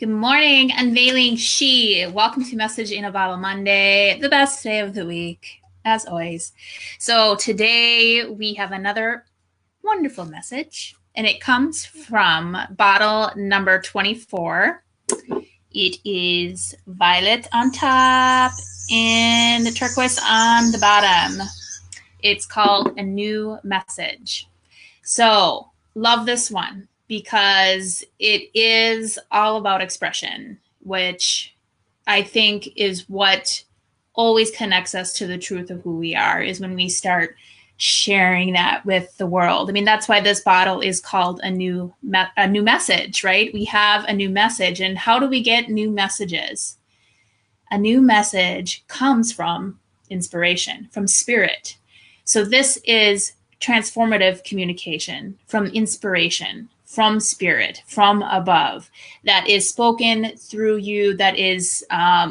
Good morning, Unveiling She. Welcome to Message in a Bottle Monday, the best day of the week, as always. So today we have another wonderful message, and it comes from bottle number 24. It is violet on top and the turquoise on the bottom. It's called A New Message. So love this one, because it is all about expression, which I think is what always connects us to the truth of who we are, is when we start sharing that with the world. I mean, that's why this bottle is called a new message, right? We have a new message. And how do we get new messages? A new message comes from inspiration, from spirit. So this is transformative communication from inspiration, from spirit, from above, that is spoken through you, that is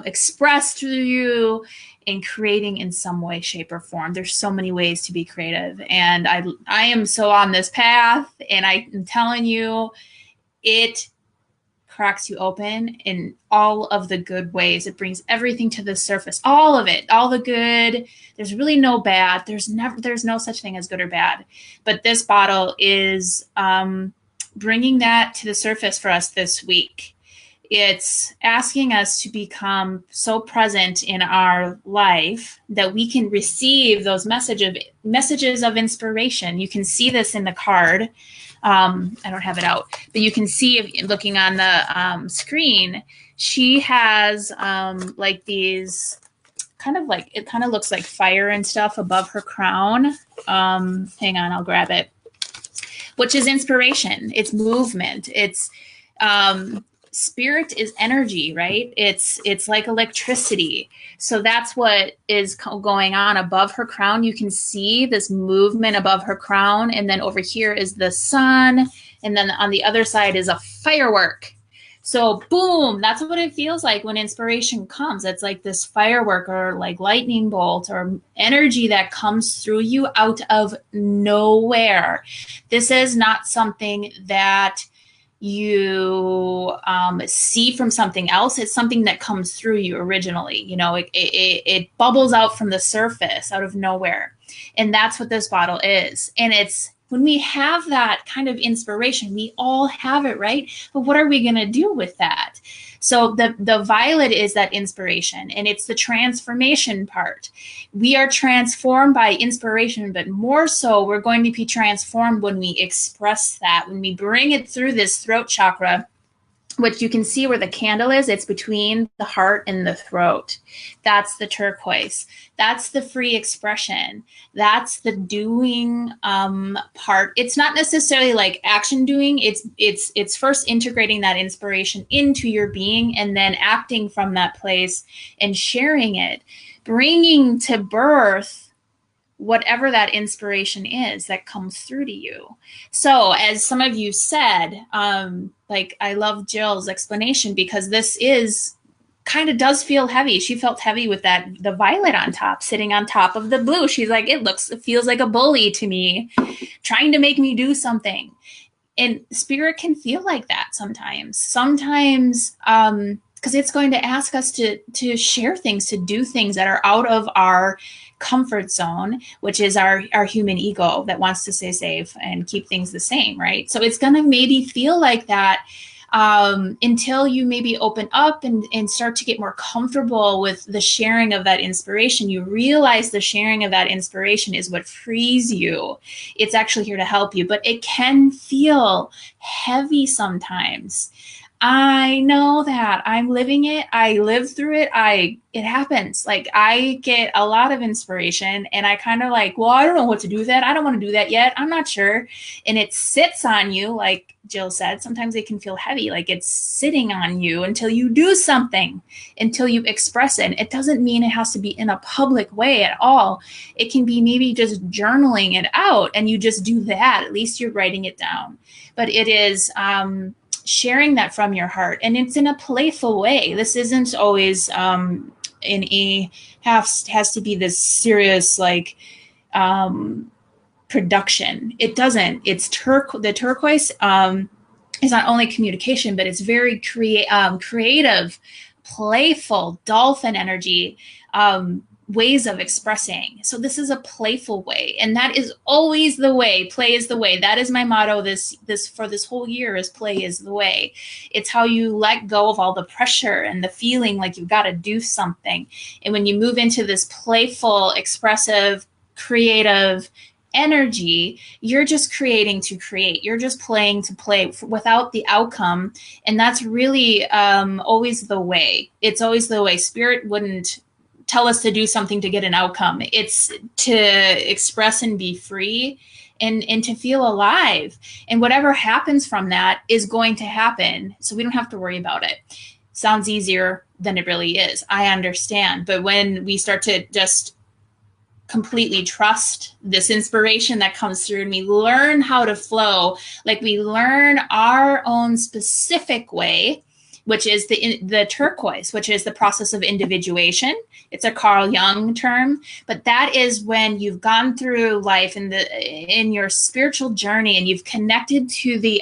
expressed through you, and creating in some way, shape, or form. There's so many ways to be creative. And I am so on this path, and I'm telling you, it cracks you open in all of the good ways. It brings everything to the surface, all of it, all the good. There's really no bad. There's no such thing as good or bad. But this bottle is bringing that to the surface for us this week. It's asking us to become so present in our life that we can receive those messages of inspiration. You can see this in the card. I don't have it out, but you can see, if looking on the screen, she has like these it kind of looks like fire and stuff above her crown. Hang on, I'll grab it. Which is inspiration. It's movement. It's spirit is energy, right? It's like electricity. So that's what is going on above her crown. You can see this movement above her crown, and then over here is the sun, and then on the other side is a firework. So boom, that's what it feels like when inspiration comes. It's like this firework, or like lightning bolt, or energy that comes through you out of nowhere. This is not something that you see from something else. It's something that comes through you originally. You know, it bubbles out from the surface out of nowhere. And that's what this bottle is. And it's when we have that kind of inspiration, we all have it, right? But what are we going to do with that? So the violet is that inspiration, and it's the transformation part. We are transformed by inspiration, but more so, we're going to be transformed when we express that, when we bring it through this throat chakra, which you can see where the candle is. It's between the heart and the throat. That's the turquoise. That's the free expression. That's the doing part. It's not necessarily like action doing. It's first integrating that inspiration into your being, and then acting from that place and sharing it, bringing to birth whatever that inspiration is that comes through to you. So as some of you said, like, I love Jill's explanation, because this is kind of does feel heavy. She felt heavy with the violet on top, sitting on top of the blue. She's like, it feels like a bully to me, trying to make me do something. And spirit can feel like that sometimes, because it's going to ask us to share things, to do things that are out of our comfort zone, which is our human ego that wants to stay safe and keep things the same, right? So it's going to maybe feel like that until you maybe open up and start to get more comfortable with the sharing of that inspiration. You realize the sharing of that inspiration is what frees you. It's actually here to help you, but it can feel heavy sometimes. I know that. I'm living it. I live through it. It happens. Like, I get a lot of inspiration, and I kind of like, well, I don't know what to do with that. I don't want to do that yet. I'm not sure. And it sits on you. Like Jill said, sometimes it can feel heavy, like it's sitting on you until you do something, until you express it. It doesn't mean it has to be in a public way at all. It can be maybe just journaling it out, and you just do that. At least you're writing it down. But it is, sharing that from your heart, and it's in a playful way. This isn't always has to be this serious, like, production. It doesn't. It's the turquoise is not only communication, but it's very creative, playful, dolphin energy, ways of expressing. So this is a playful way, and that is always the way. Play is the way. That is my motto this for this whole year, is play is the way. It's how you let go of all the pressure and the feeling like you've got to do something. And when you move into this playful, expressive, creative energy, you're just creating to create. You're just playing to play without the outcome. And that's really always the way. It's always the way. Spirit wouldn't tell us to do something to get an outcome. It's to express and be free and to feel alive. And whatever happens from that is going to happen. So we don't have to worry about it. Sounds easier than it really is. I understand. But when we start to just completely trust this inspiration that comes through, and we learn how to flow, like we learn our own specific way, which is the turquoise, which is the process of individuation. It's a Carl Jung term, but that is when you've gone through life in your spiritual journey, and you've connected to the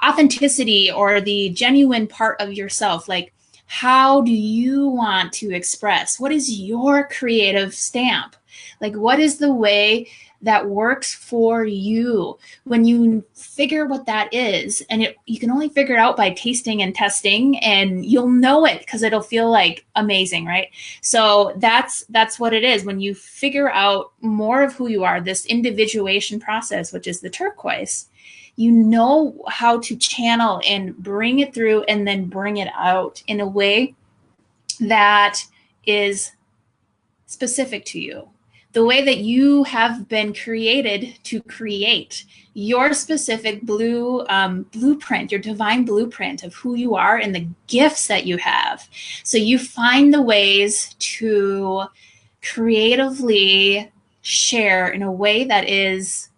authenticity or the genuine part of yourself. Like, how do you want to express? What is your creative stamp? Like, what is the way that works for you? When you figure what that is, and you can only figure it out by tasting and testing, and you'll know it because it'll feel like amazing, right? So that's what it is. When you figure out more of who you are, this individuation process, which is the turquoise, you know how to channel and bring it through and then bring it out in a way that is specific to you. The way that you have been created to create your specific blueprint, your divine blueprint of who you are and the gifts that you have. So you find the ways to creatively share in a way that is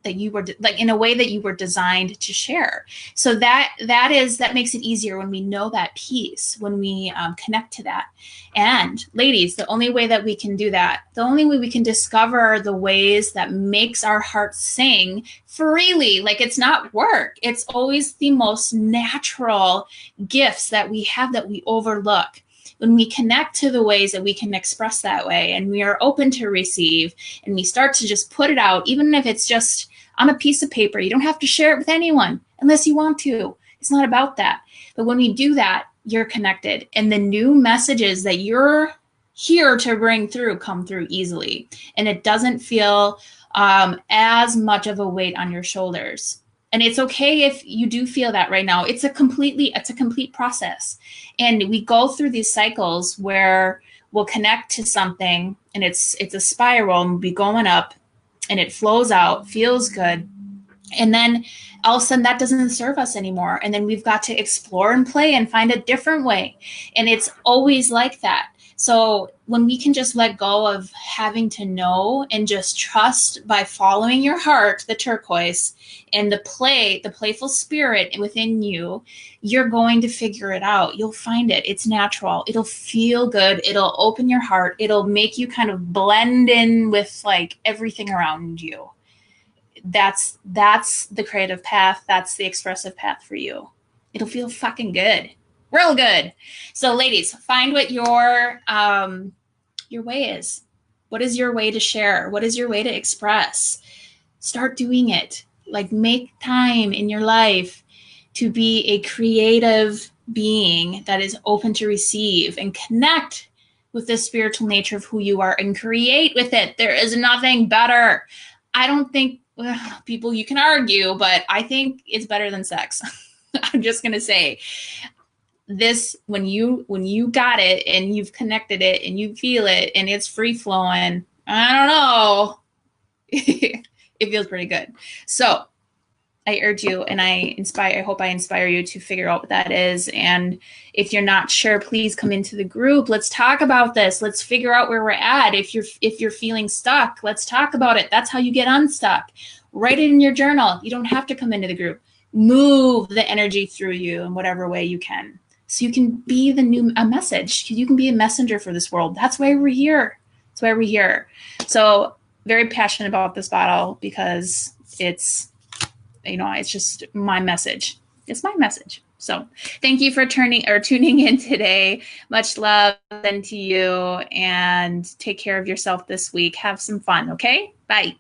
you were designed to share. So that makes it easier when we know that piece, when we connect to that. And ladies, the only way that we can do that, the only way we can discover the ways that makes our heart sing freely, like it's not work. It's always the most natural gifts that we have that we overlook. When we connect to the ways that we can express that way, and we are open to receive, and we start to just put it out, even if it's just on a piece of paper. You don't have to share it with anyone unless you want to. It's not about that. But when we do that, you're connected, and the new messages that you're here to bring through come through easily, and it doesn't feel as much of a weight on your shoulders. And it's okay if you do feel that right now. It's a complete process. And we go through these cycles where we'll connect to something, and it's a spiral, and we'll be going up, and it flows out, feels good. And then all of a sudden that doesn't serve us anymore. And then we've got to explore and play and find a different way. And it's always like that. So when we can just let go of having to know and just trust by following your heart, the turquoise, and the playful spirit within you, you're going to figure it out. You'll find it. It's natural. It'll feel good. It'll open your heart. It'll make you kind of blend in with like everything around you. That's the creative path. That's the expressive path for you. It'll feel fucking good. Real good. So ladies, find what your way is. What is your way to share? What is your way to express? Start doing it. Like, make time in your life to be a creative being that is open to receive and connect with the spiritual nature of who you are and create with it. There is nothing better. I don't think, people, you can argue, but I think it's better than sex. I'm just going to say this, when you got it and you've connected it and you feel it and it's free flowing, I don't know. It feels pretty good. So I urge you, and I hope I inspire you to figure out what that is. And if you're not sure, please come into the group. Let's talk about this. Let's figure out where we're at. If you're feeling stuck, let's talk about it. That's how you get unstuck. Write it in your journal. You don't have to come into the group. Move the energy through you in whatever way you can, so you can be a message. You can be a messenger for this world. That's why we're here. That's why we're here. So very passionate about this bottle because it's you know, it's just my message. It's my message. So thank you for tuning in today. Much love then to you, and take care of yourself this week. Have some fun, okay? Bye.